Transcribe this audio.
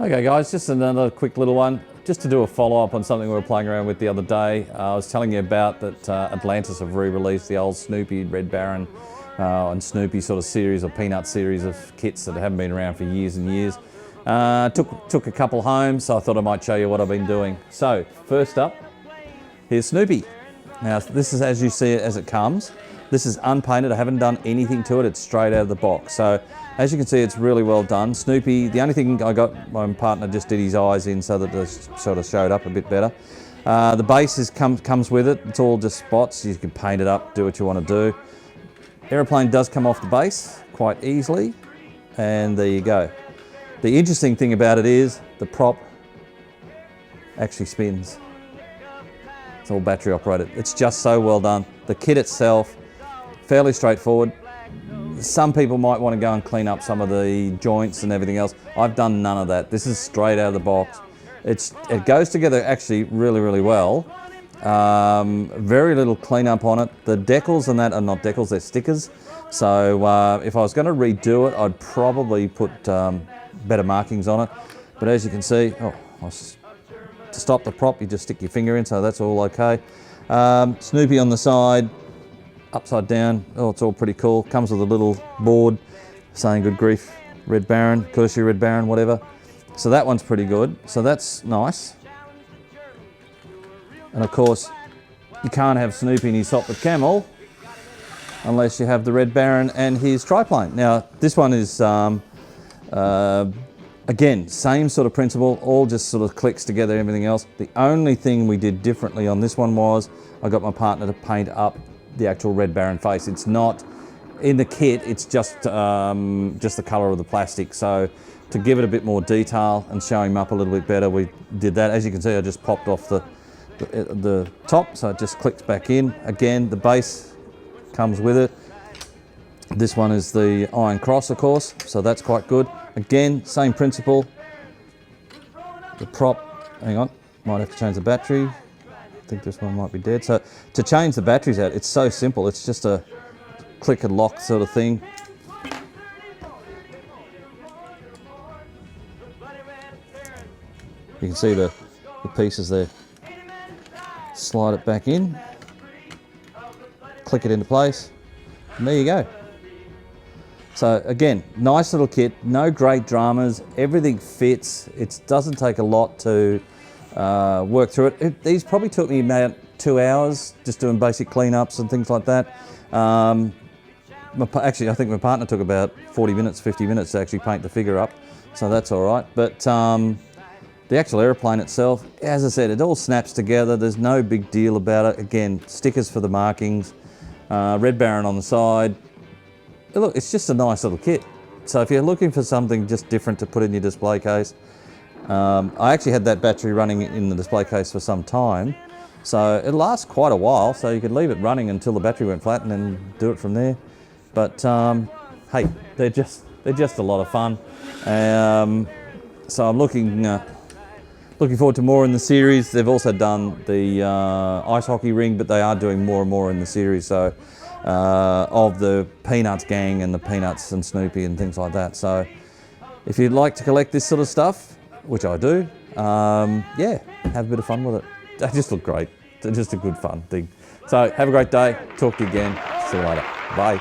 Okay guys, just another quick little one, just to do a follow-up on something we were playing around with the other day. I was telling you about that Atlantis have re-released the old Snoopy, Red Baron and Snoopy sort of series or Peanut series of kits that haven't been around for years and years. Took a couple home, so I thought I might show you what I've been doing. So first up, here's Snoopy. Now this is as you see it as it comes. This is unpainted, I haven't done anything to it, it's straight out of the box. So as you can see, it's really well done. Snoopy, the only thing I got, my partner just did his eyes in so that they sort of showed up a bit better. The base comes with it, it's all just spots, you can paint it up, do what you want to do. Aeroplane does come off the base quite easily, and there you go. The interesting thing about it is the prop actually spins. It's all battery operated. It's just so well done. The kit itself, fairly straightforward. Some people might want to go and clean up some of the joints and everything else. I've done none of that. This is straight out of the box. It goes together actually really, really well. Very little cleanup on it. The decals and that are not decals, they're stickers. So if I was going to redo it, I'd probably put better markings on it. But as you can see, to stop the prop, you just stick your finger in, so that's all okay. Snoopy on the side, upside down. Oh, it's all pretty cool. Comes with a little board saying good grief, Red Baron, courtesy Red Baron, whatever. So that one's pretty good. So that's nice. And of course, you can't have Snoopy and his hop with camel unless you have the Red Baron and his triplane. Now, this one is, again, same sort of principle, all just sort of clicks together, everything else. The only thing we did differently on this one was I got my partner to paint up the actual Red Baron face. It's not in the kit, it's just the color of the plastic. So to give it a bit more detail and show him up a little bit better, we did that. As you can see, I just popped off the top, so it just clicks back in. Again, the base comes with it. This one is the Iron Cross, of course, so that's quite good. Again, same principle. The prop, hang on, might have to change the battery. I think this one might be dead. So to change the batteries out, it's so simple. It's just a click and lock sort of thing. You can see the pieces there. Slide it back in, click it into place, and there you go. So again, nice little kit, no great dramas, everything fits. It doesn't take a lot to work through it. These probably took me about 2 hours just doing basic cleanups and things like that. Actually, I think my partner took about 40 minutes, 50 minutes to actually paint the figure up, so that's all right. But the actual airplane itself, as I said, it all snaps together. There's no big deal about it. Again, stickers for the markings, Red Baron on the side. Look, it's just a nice little kit. So if you're looking for something just different to put in your display case, I actually had that battery running in the display case for some time. So it lasts quite a while, so you could leave it running until the battery went flat and then do it from there. But hey, they're just a lot of fun. So I'm looking forward to more in the series. They've also done the ice hockey ring, but they are doing more and more in the series. So of the Peanuts gang and the Peanuts and Snoopy and things like that. So if you'd like to collect this sort of stuff, which I do, yeah, have a bit of fun with it. They just look great. They're just a good fun thing. So have a great day. Talk to you again. See you later. Bye.